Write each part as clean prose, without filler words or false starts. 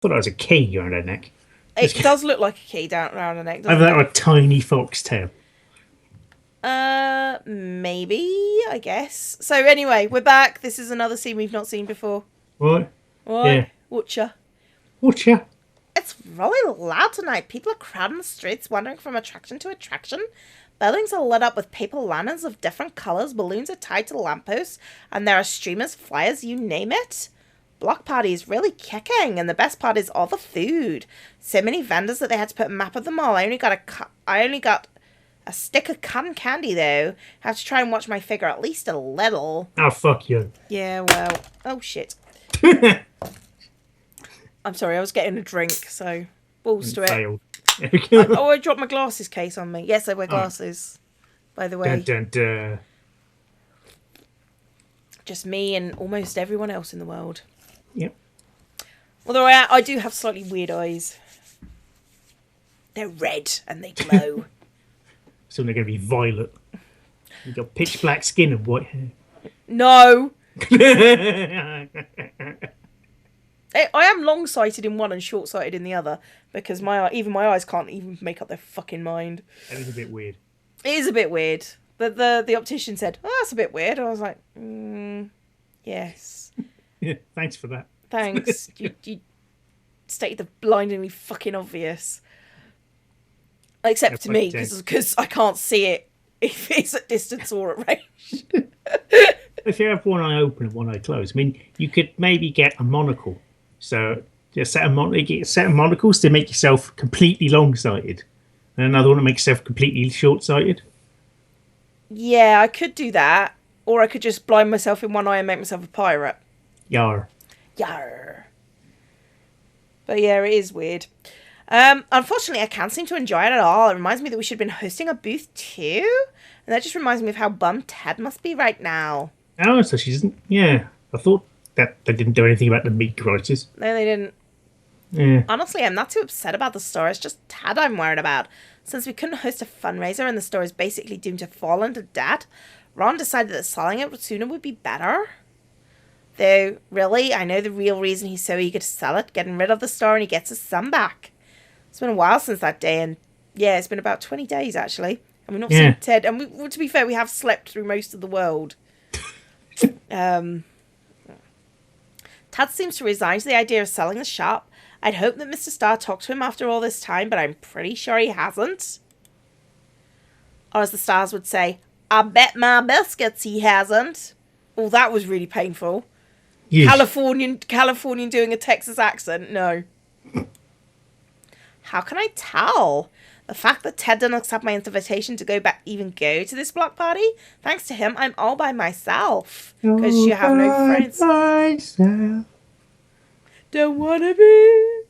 thought that was a key around her neck. It does look like a key down around the neck, Either doesn't that or it? a tiny foxtail. Maybe, I guess. So anyway, we're back. This is another scene we've not seen before. What? What? Yeah. Whatcha? Whatcha? It's really loud tonight. People are crowding the streets, wandering from attraction to attraction. Buildings are lit up with paper lanterns of different colours, balloons are tied to lampposts, and there are streamers, flyers, you name it. Block party is really kicking, and the best part is all the food. So many vendors that they had to put a map of them all. I only got a stick of cotton candy though. I have to try and watch my figure at least a little. Oh, fuck you. Yeah, well, oh shit. I'm sorry, I was getting a drink, so balls to it. Failed. I dropped my glasses case on me. Yes, I wear glasses. By the way, Dun, dun, dun. just me and almost everyone else in the world. Yep. Although I do have slightly weird eyes. They're red and they glow. So they're going to be violet. You've got pitch black skin and white hair. No, I am long-sighted in one and short-sighted in the other because even my eyes can't even make up their fucking mind. That is a bit weird. It is a bit weird. The optician said, "Oh, that's a bit weird." I was like, "Yes, Yeah, thanks for that. thanks." you stated the blindingly fucking obvious. Except to me, because I can't see it if it's at distance or at range. If you have one eye open and one eye closed, I mean, you could maybe get a monocle. So get a set of monocles to make yourself completely long-sighted, and another one to make yourself completely short-sighted. Yeah, I could do that. Or I could just blind myself in one eye and make myself a pirate. Yar. Yarr. But yeah, it is weird. Unfortunately, I can't seem to enjoy it at all. It reminds me that we should have been hosting a booth too. And that just reminds me of how bummed Tad must be right now. Oh, so she doesn't. Yeah, I thought that they didn't do anything about the meat crisis. No, they didn't. Yeah. Honestly, I'm not too upset about the store. It's just Tad I'm worried about. Since we couldn't host a fundraiser and the store is basically doomed to fall into debt, Ron decided that selling it sooner would be better. Though, really, I know the real reason he's so eager to sell it, getting rid of the store and he gets his son back. It's been a while since that day, and yeah, it's been about 20 days actually. And we've not seen Ted. And to be fair, we have slept through most of the world. Tad seems to resign to the idea of selling the shop. I'd hoped that Mr. Starr talked to him after all this time, but I'm pretty sure he hasn't. Or as the Stars would say, I bet my biscuits he hasn't. Oh, that was really painful. Yes. Californian doing a Texas accent, no. How can I tell? The fact that Ted didn't accept my invitation to go to this block party, thanks to him, I'm all by myself. Because you have no friends. Myself. Don't wanna be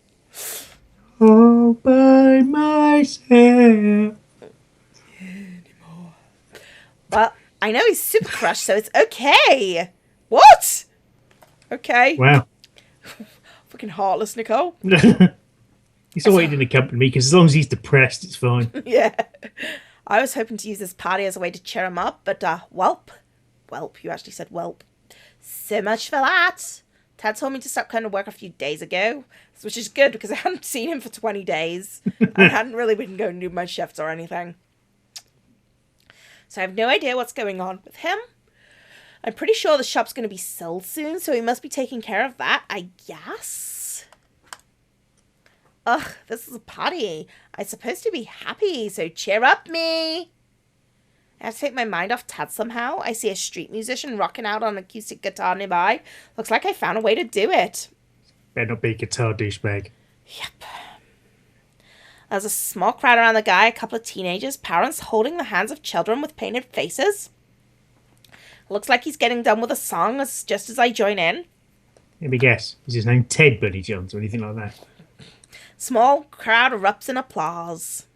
All by myself. anymore. Well, I know he's super crushed, so it's okay. What? Okay. Wow. Fucking heartless, Nicole. He's always didn't accompany me because as long as he's depressed, it's fine. Yeah. I was hoping to use this party as a way to cheer him up, but whelp, you actually said whelp. So much for that. Tad told me to stop coming to work a few days ago, which is good because I hadn't seen him for 20 days. I hadn't really been going to do my shifts or anything. So I have no idea what's going on with him. I'm pretty sure the shop's going to be sold soon, so he must be taking care of that, I guess. Ugh, this is a party. I'm supposed to be happy, so cheer up me. I have to take my mind off Tad somehow. I see a street musician rocking out on an acoustic guitar nearby. Looks like I found a way to do it. Better not be a guitar douchebag. Yep. There's a small crowd around the guy, a couple of teenagers, parents holding the hands of children with painted faces. Looks like he's getting done with a song just as I join in. Let me guess. Is his name Ted Buddy Jones or anything like that? Small crowd erupts in applause.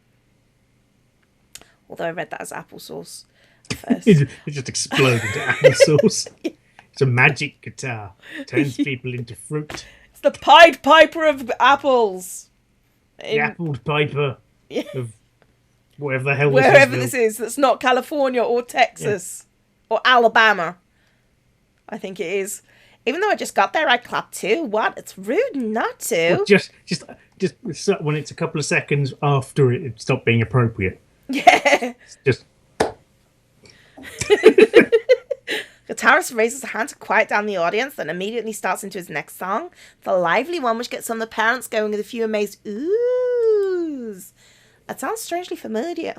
Although I read that as applesauce first. It just exploded into applesauce. It's a magic guitar. Turns people into fruit. It's the Pied Piper of apples. The appled piper of whatever the hell Wherever this this is, that's not California or Texas or Alabama. I think it is. Even though I just got there, I clap too. What? It's rude not to. Well, just when it's a couple of seconds after it stopped being appropriate. Yeah. Just Guitarist raises a hand to quiet down the audience, then immediately starts into his next song, the lively one which gets some of the parents going with a few amazed oohs. It sounds strangely familiar.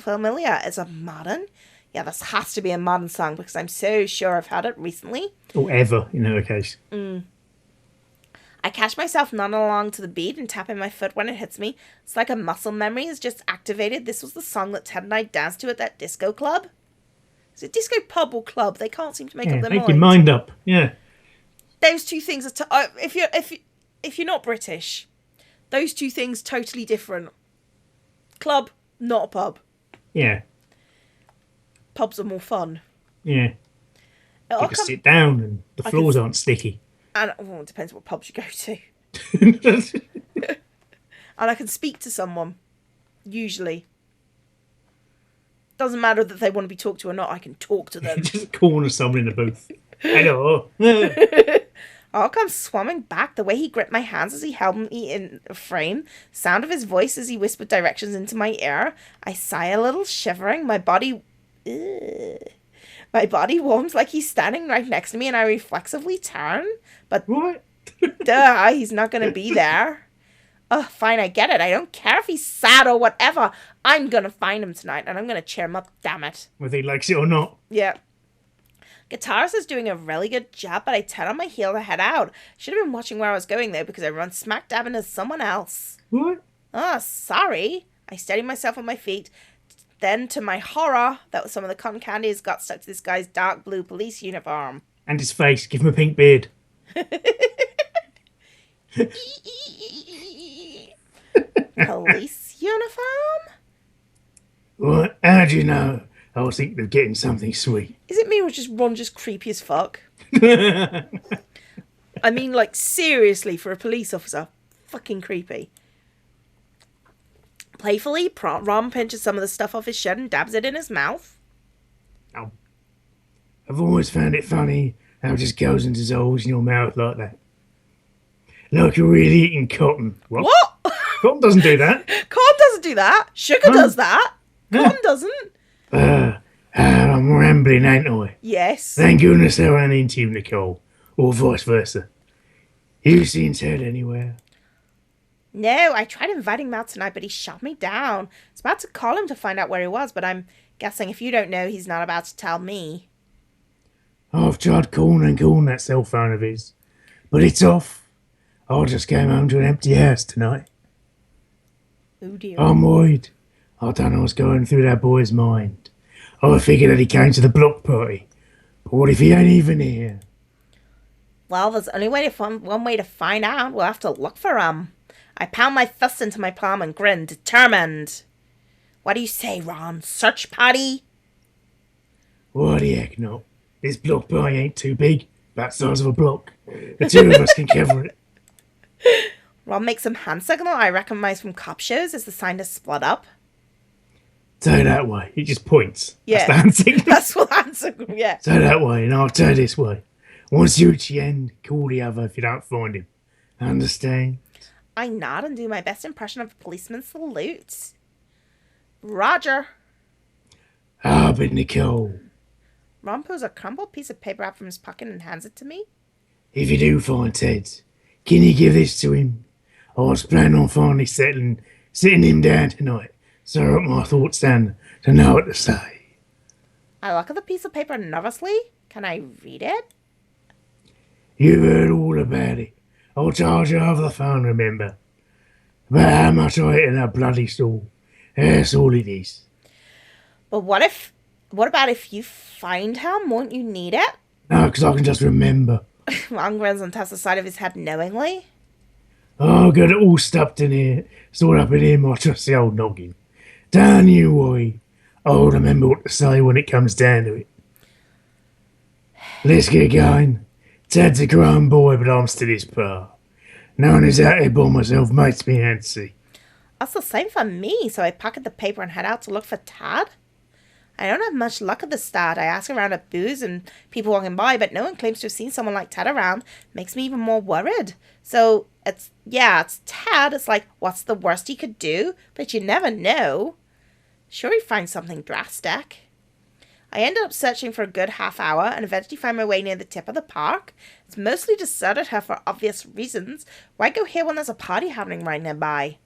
Is it modern? Yeah, this has to be a modern song because I'm so sure I've heard it recently. or ever in her case. I catch myself nodding along to the beat and tapping my foot when it hits me. It's like a muscle memory is just activated. This was the song that Ted and I danced to at that disco club. Is it disco pub or club? They can't seem to make up their Make your mind up. Yeah. Those two things are if you're not British, those two things totally different. Club, not a pub. Yeah. Pubs are more fun. Yeah. You can sit down and the floors aren't sticky. And it depends what pubs you go to. And I can speak to someone. Usually. Doesn't matter that they want to be talked to or not, I can talk to them. Just corner someone in the booth. Hello. I'll come swarming back, the way he gripped my hands as he held me in a frame, sound of his voice as he whispered directions into my ear. I sigh a little, shivering, my body warms like he's standing right next to me, and I reflexively turn. But What? duh, he's not going to be there. Oh, fine, I get it. I don't care if he's sad or whatever. I'm going to find him tonight, and I'm going to cheer him up, damn it. Whether he likes it or not. Yeah. Guitarist is doing a really good job, but I turn on my heel to head out. Should have been watching where I was going, though, because I run smack dab into someone else. What? Oh, sorry. I steady myself on my feet. Then, to my horror, that was some of the cotton candies got stuck to this guy's dark blue police uniform. And his face. Give him a pink beard. Police uniform? What? How do you know? I was thinking of getting something sweet. Is it me or just Ron just creepy as fuck? I mean, like, seriously, for a police officer, fucking creepy. Playfully, Ron pinches some of the stuff off his shirt and dabs it in his mouth. Oh. I've always found it funny how it just goes and dissolves in your mouth like that. Like you're really eating cotton. What? Cotton doesn't do that. Corn doesn't do that. Sugar does that. Corn doesn't. I'm rambling, ain't I? Yes. Thank goodness I ran into you, Nicole. Or vice versa. You seen Ted anywhere? No, I tried inviting him out tonight, but he shot me down. I was about to call him to find out where he was, but I'm guessing if you don't know, he's not about to tell me. I've tried calling that cell phone of his, but it's off. I just came home to an empty house tonight. Oh dear. I'm worried. I don't know what's going through that boy's mind. I figured that he came to the block party. But what if he ain't even here? Well, there's only one way to find out. We'll have to look for him. I pound my fist into my palm and grin, determined. What do you say, Ron? Search party? What the heck not? This block party ain't too big. About the size of a block. The two of us can cover it. Ron makes some hand signal I recognize from cop shows as the sign to split up. Turn that way. He just points. Yeah. That's the hand signal. That's what hand signal, yeah. Turn that way and I'll turn this way. Once you reach the end, call the other if you don't find him. Understand? I nod and do my best impression of a policeman's salute. Roger. But Nicole, Ron pulls a crumpled piece of paper out from his pocket and hands it to me. if you do find Ted, can you give this to him? I was planning on finally sitting him down tonight, so I wrote my thoughts down to know what to say. I look at the piece of paper nervously. Can I read it? You've heard all about it. I'll charge you over the phone, remember? About how much I ate in that bloody stall. That's all it is. But what about if you find him? Won't you need it? No, because I can just remember. Ron grins and taps the side of his head knowingly. Oh, got it all stuffed in here. Stored up in here, my trusty old noggin. Don't you worry. I'll remember what to say when it comes down to it. Let's get going. Ted's a grown boy, but I'm still his pa. Knowing he's out here by myself makes me antsy. That's the same for me, so I pocket the paper and head out to look for Tad. I don't have much luck at the start. I ask around at booths and people walking by, but no one claims to have seen someone like Tad around. Makes me even more worried. So, it's Tad. It's like, what's the worst he could do? But you never know. Sure, he finds something drastic. I ended up searching for a good half hour and eventually found my way near the tip of the park. It's mostly deserted here for obvious reasons. Why go here when there's a party happening right nearby?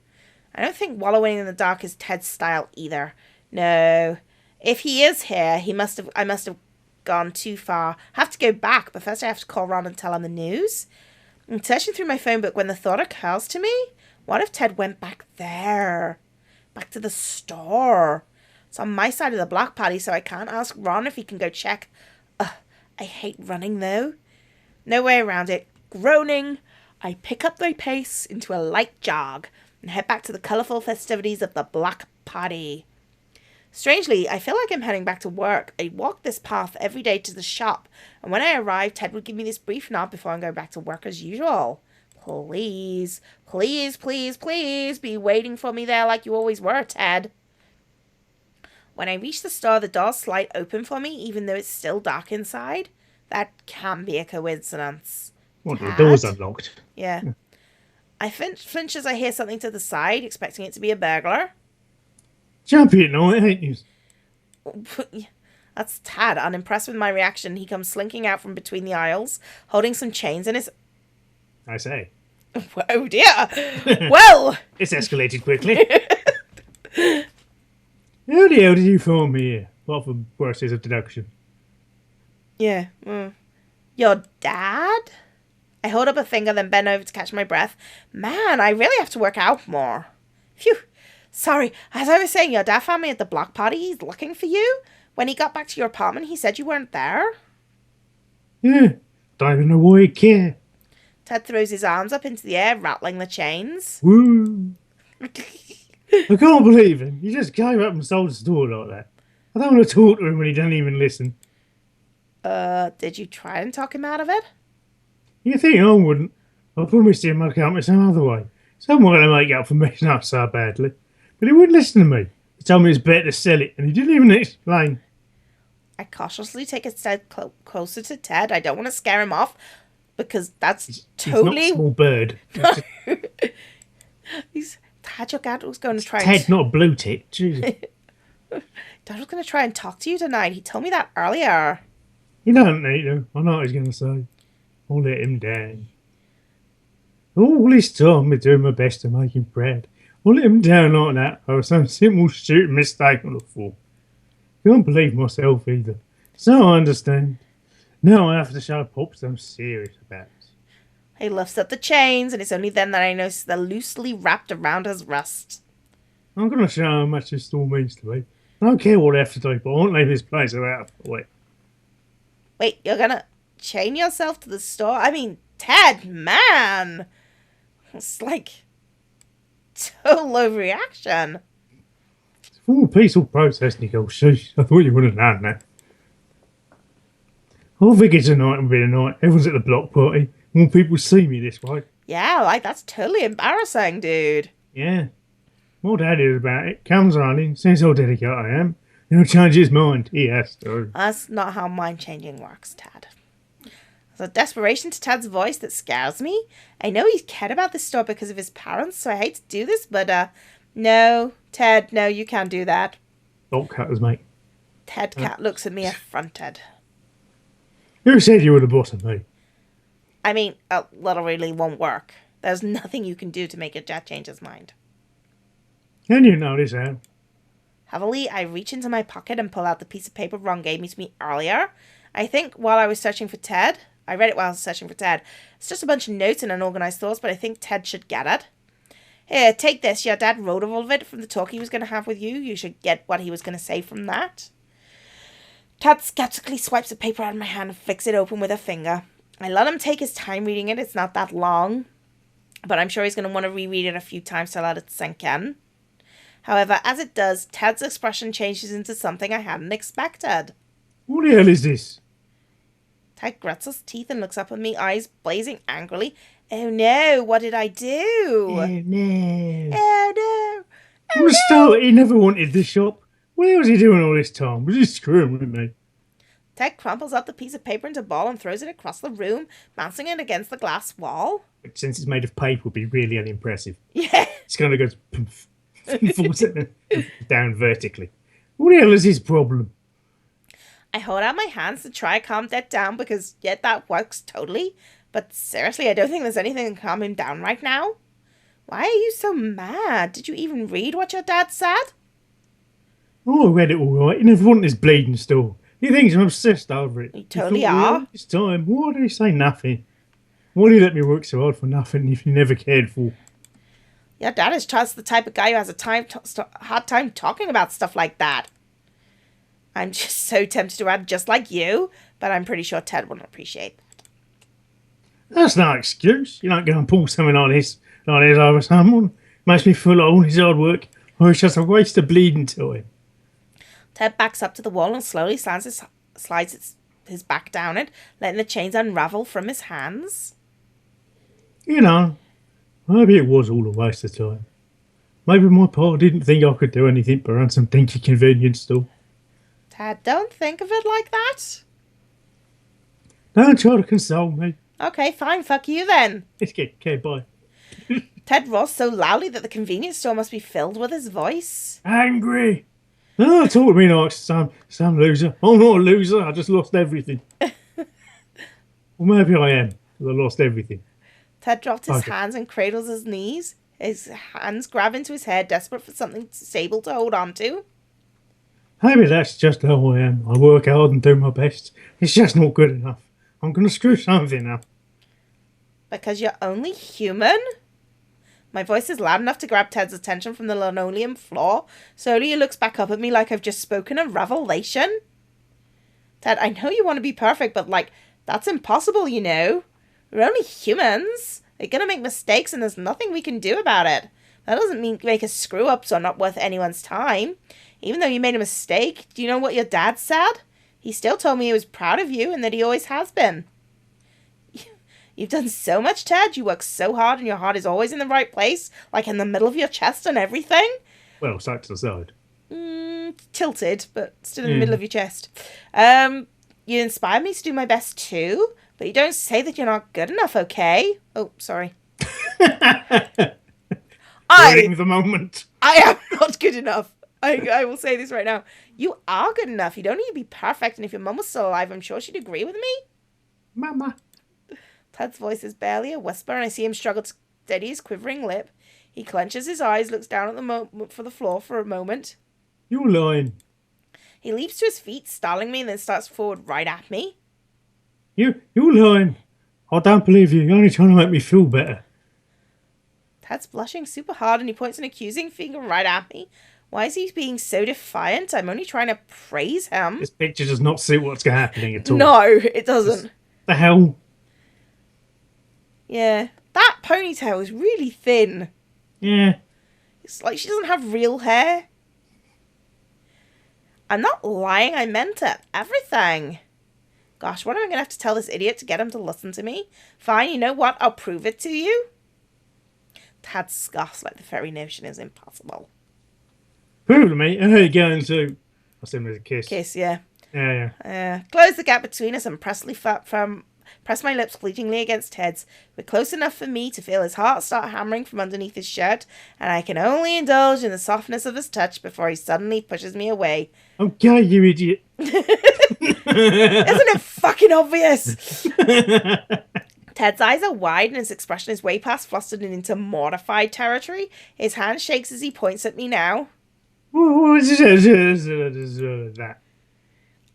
I don't think wallowing in the dark is Ted's style either. No. If he is here, I must have gone too far. I have to go back, but first I have to call Ron and tell him the news. I'm searching through my phone book when the thought occurs to me. What if Ted went back there? Back to the store? It's on my side of the block party, so I can't ask Ron if he can go check. I hate running, though. No way around it. Groaning, I pick up my pace into a light jog and head back to the colourful festivities of the block party. Strangely, I feel like I'm heading back to work. I walk this path every day to the shop, and when I arrive, Ted would give me this brief nod before I'm going back to work as usual. Please, please, please, please be waiting for me there like you always were, Ted. When I reach the store, the doors slide open for me, even though it's still dark inside. That can be a coincidence. Well, the door's unlocked. Yeah. I flinch as I hear something to the side, expecting it to be a burglar. Jumpy at night, ain't you? That's Tad. Unimpressed with my reaction, he comes slinking out from between the aisles, holding some chains in his... I say. Oh dear! Well! It's escalated quickly. How the hell did you find me here? Apart from process of deduction. Yeah. Your dad? I hold up a finger, then bend over to catch my breath. Man, I really have to work out more. Phew. Sorry, as I was saying, your dad found me at the block party. He's looking for you. When he got back to your apartment, he said you weren't there. Yeah, don't even know why you care. Ted throws his arms up into the air, rattling the chains. Woo! I can't believe him. He just came up and sold the store like that. I don't want to talk to him when he doesn't even listen. Did you try and talk him out of it? You think I wouldn't? I promised him I'd come up some other way. Some way to make up for messing up so badly. But he wouldn't listen to me. He told me it's better to sell it, and he didn't even explain. I cautiously take a step closer to Ted. I don't want to scare him off, because that's totally... He's not a small bird. Tad, your dad was going to try Ted, not a blue tick. Jesus. Dad was going to try and talk to you tonight. He told me that earlier. You don't need to. I know what he's going to say. I'll let him down. All this time, I'm doing my best to make him proud. I'll let him down like that over some simple, stupid mistake on the floor. Can't believe myself either. So I understand. Now I have to show Pops I'm serious about it. He lifts up the chains, and it's only then that I notice they're loosely wrapped around his wrist. I'm going to show how much this store means to me. I don't care what I have to do, but I won't leave this place without a fight. Wait, you're going to chain yourself to the store? I mean, Ted, man! It's like total overreaction. It's a full peaceful process, Nicole. Sheesh, I thought you would have known that. I think tonight will be the night. Everyone's at the block party. More people see me this way. Yeah, like, that's totally embarrassing, dude. Yeah. My dad is about it. Comes running, says how dedicated I am. He'll change his mind. He has to. That's not how mind changing works, Tad. There's a desperation to Tad's voice that scares me. I know he's cared about this store because of his parents, so I hate to do this, but, no, Ted, no, you can't do that. Bolt cutters, mate. Ted Cat looks at me affronted. Who said you were the boss of me? I mean, literally won't work. There's nothing you can do to make your dad change his mind. Can you notice how? Heavily, I reach into my pocket and pull out the piece of paper Ron gave me to me earlier. I think while I was searching for Ted, I read it while I was searching for Ted. It's just a bunch of notes and unorganized thoughts, but I think Ted should get it. Here, take this. Your dad wrote all of it from the talk he was going to have with you. You should get what he was going to say from that. Tad skeptically swipes the paper out of my hand and flicks it open with a finger. I let him take his time reading it. It's not that long, but I'm sure he's going to want to reread it a few times to let it sink in. However, as it does, Ted's expression changes into something I hadn't expected. What the hell is this? Ted grits his teeth and looks up at me, eyes blazing angrily. Oh no, what did I do? Oh no. Oh no. From the start, he never wanted this shop. What was he doing all this time? Was he screwing with me? Ted crumples up the piece of paper into a ball and throws it across the room, bouncing it against the glass wall. Since it's made of paper, would be really unimpressive. Yeah. It's going to go poof, and falls down vertically. What the hell is his problem? I hold out my hands to try to calm Ted down because, yet that works totally. But seriously, I don't think there's anything to calm him down right now. Why are you so mad? Did you even read what your dad said? Oh, I read it all right. He never wanted his bleeding store. He thinks I'm obsessed over it. You totally are. This time, why did he say nothing? Why did he let me work so hard for nothing if he never cared for? Your dad is just the type of guy who has a hard time talking about stuff like that. I'm just so tempted to add just like you, but I'm pretty sure Ted wouldn't appreciate that. That's no excuse. You don't go and pull something like this over someone. Makes me feel like all his hard work, or it's just a waste of bleeding time. Ted backs up to the wall and slowly slides his back down it, letting the chains unravel from his hands. You know, maybe it was all a waste of time. Maybe my pa didn't think I could do anything but run some dinky convenience store. Ted, don't think of it like that. Don't try to console me. Okay, fine, fuck you then. Okay, bye. Ted roars so loudly that the convenience store must be filled with his voice. Angry. Oh, talk to me like some loser. I'm not a loser. I just lost everything. Well, maybe I am. I lost everything. Ted drops his hands and cradles his knees. His hands grab into his hair, desperate for something stable to hold on to. Maybe that's just how I am. I work hard and do my best. It's just not good enough. I'm going to screw something up. Because you're only human? My voice is loud enough to grab Ted's attention from the linoleum floor. Slowly he looks back up at me like I've just spoken a revelation. Ted, I know you want to be perfect, but, that's impossible, you know. We're only humans. We're going to make mistakes and there's nothing we can do about it. That doesn't mean make us screw-ups or not worth anyone's time. Even though you made a mistake, do you know what your dad said? He still told me he was proud of you and that he always has been. You've done so much, Ted. You work so hard and your heart is always in the right place, like in the middle of your chest and everything. Well, side to side. Tilted, but still in the middle of your chest. You inspire me to do my best too, but you don't say that you're not good enough, okay? Oh, sorry. During the moment. I am not good enough. I will say this right now. You are good enough. You don't need to be perfect, and if your mum was still alive, I'm sure she'd agree with me. Mama. Ted's voice is barely a whisper, and I see him struggle to steady his quivering lip. He clenches his eyes, looks down at the floor for a moment. You're lying. He leaps to his feet, startling me, and then starts forward right at me. You're lying. I don't believe you. You're only trying to make me feel better. Ted's blushing super hard, and he points an accusing finger right at me. Why is he being so defiant? I'm only trying to praise him. This picture does not suit what's happening at all. No, it doesn't. The hell? Yeah, that ponytail is really thin. Yeah. It's like she doesn't have real hair. I'm not lying, I meant it. Everything. Gosh, what am I going to have to tell this idiot to get him to listen to me? Fine, you know what? I'll prove it to you. Tad scoffs like the very notion is impossible. Prove to me. Who are you going to? I said with a kiss. Kiss, yeah. Yeah. Close the gap between us and press my lips fleetingly against Ted's. We're close enough for me to feel his heart start hammering from underneath his shirt, and I can only indulge in the softness of his touch before he suddenly pushes me away. Okay, you idiot. Isn't it fucking obvious? Ted's eyes are wide and his expression is way past flustered and into mortified territory. His hand shakes as he points at me now. What is that?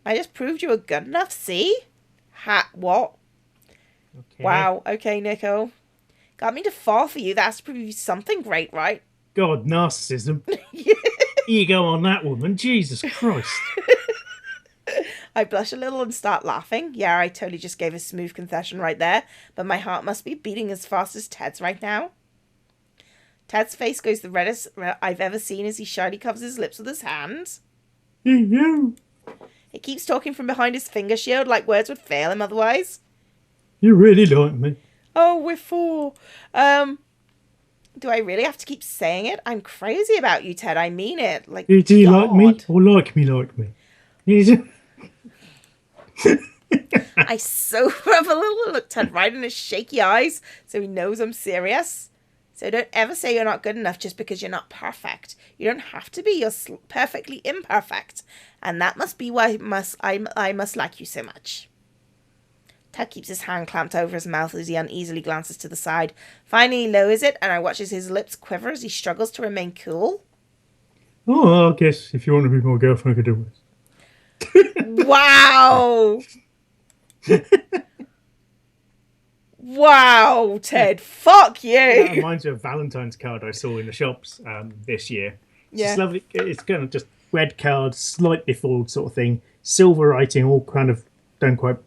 I just proved you were good enough, see? What? Okay. Wow, okay, Nicole. Got me to fall for you, that has to prove you something great, right? God, narcissism. Ego on that woman, Jesus Christ. I blush a little and start laughing. Yeah, I totally just gave a smooth confession right there, but my heart must be beating as fast as Ted's right now. Ted's face goes the reddest I've ever seen as he shyly covers his lips with his hands. You. He keeps talking from behind his finger shield like words would fail him otherwise. You really like me. Oh, we're four. Do I really have to keep saying it? I'm crazy about you, Ted. I mean it. Like, Do you like me God. or like me like me? You I so have a little look Ted right in his shaky eyes so he knows I'm serious. So don't ever say you're not good enough just because you're not perfect. You don't have to be. You're perfectly imperfect. And that must be why I must like you so much. Ted keeps his hand clamped over his mouth as he uneasily glances to the side. Finally, he lowers it, and I watches his lips quiver as he struggles to remain cool. Oh, I guess if you want to be my girlfriend, I could do this. Wow! Wow, Ted. Fuck you. That reminds me of a Valentine's card I saw in the shops this year. Yeah. It's lovely. It's kind of just red card, slightly foiled sort of thing. Silver writing, all kind of done quite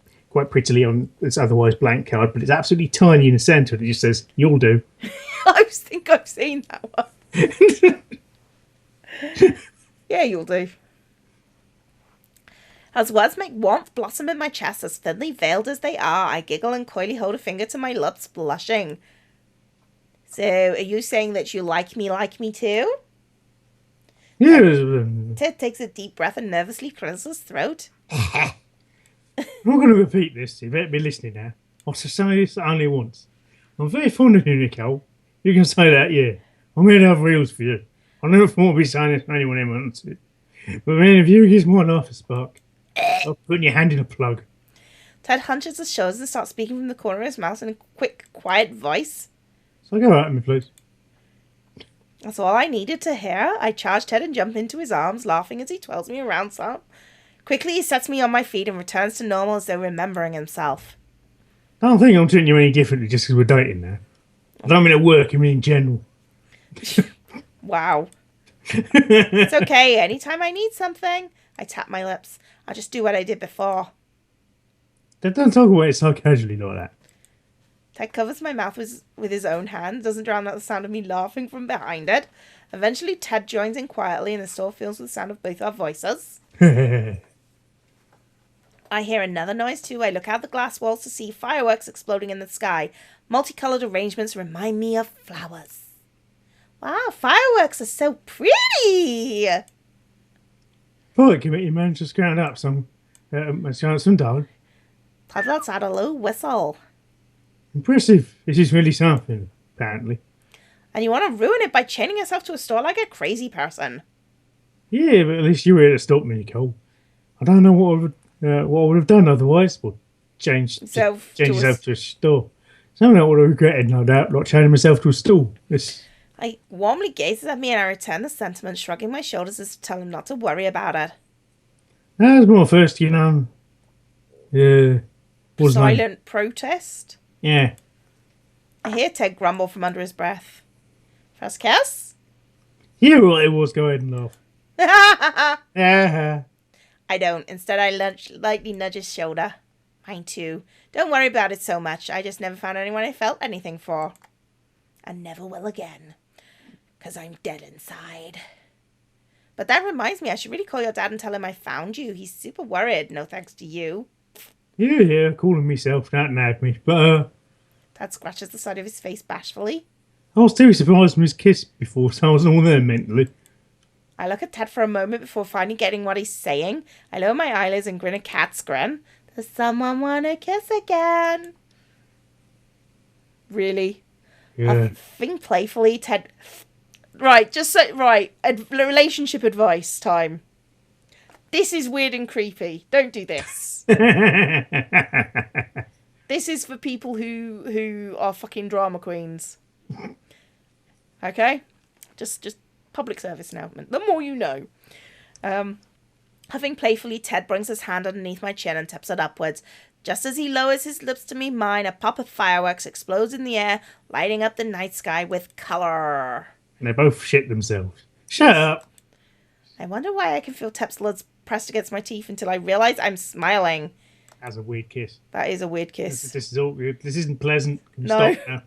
prettily on this otherwise blank card, but it's absolutely tiny in the centre. It just says, "You'll do." I think I've seen that one. Yeah, you'll do. As words make warmth blossom in my chest, as thinly veiled as they are, I giggle and coyly hold a finger to my lips, blushing. So, are you saying that you like me too? Yeah. Ted takes a deep breath and nervously clears his throat. I'm not going to repeat this. You better be listening now. I'll say this only once. I'm very fond of you, Nicole. You can say that, yeah. I'm here to have reels for you. I never thought I'd be saying this to anyone who wants it. But man, if you gives my life a spark, I'll put your hand in a plug. Ted hunches his shoulders and starts speaking from the corner of his mouth in a quick, quiet voice. So go at me, please. That's all I needed to hear. I charge Ted and jump into his arms, laughing as he twirls me around some. Quickly, he sets me on my feet and returns to normal as though remembering himself. I don't think I'm treating you any differently just because we're dating now. I don't mean at work, I mean in general. Wow. It's okay. Anytime I need something, I tap my lips. I'll just do what I did before. Don't talk about it so casually like that. Ted covers my mouth with his own hand, doesn't drown out the sound of me laughing from behind it. Eventually, Ted joins in quietly and the store fills with the sound of both our voices. I hear another noise too. I look out the glass walls to see fireworks exploding in the sky. Multicolored arrangements remind me of flowers. Wow, fireworks are so pretty! But you managed to scrounge up some dough. Ted lets out a low whistle. Impressive. This is really something, apparently. And you want to ruin it by chaining yourself to a store like a crazy person. Yeah, but at least you were here to stop me, Nicole. I don't know what I would have done otherwise. Well, change yourself to a store. Something I would have regretted, no doubt, like chaining myself to a stool. He warmly gazes at me and I return the sentiment, shrugging my shoulders as to tell him not to worry about it. That was my first, Silent protest? Yeah. I hear Ted grumble from under his breath. First kiss? You what it was, go ahead and laugh. I don't. Instead, I lightly nudge his shoulder. Mine too. Don't worry about it so much. I just never found anyone I felt anything for. And never will again. 'Cause I'm dead inside. But that reminds me, I should really call your dad and tell him I found you. He's super worried, no thanks to you. Yeah, calling myself that nagged me. But, Dad scratches the side of his face bashfully. I was too surprised with his kiss before, so I was all there mentally. I look at Ted for a moment before finally getting what he's saying. I lower my eyelids and grin a cat's grin. Does someone want to kiss again? Really? Yeah. I think playfully, Ted... Right, just say... Right, relationship advice time. This is weird and creepy. Don't do this. This is for people who are fucking drama queens. Okay? Just public service announcement. The more you know. Huffing playfully, Ted brings his hand underneath my chin and tips it upwards. Just as he lowers his lips to meet mine, a pop of fireworks explodes in the air, lighting up the night sky with colour. And they both shit themselves. Shut up. I wonder why I can feel Ted's lids pressed against my teeth until I realise I'm smiling. That's a weird kiss. That is a weird kiss. This is all good. This isn't pleasant. Can we No. stop now?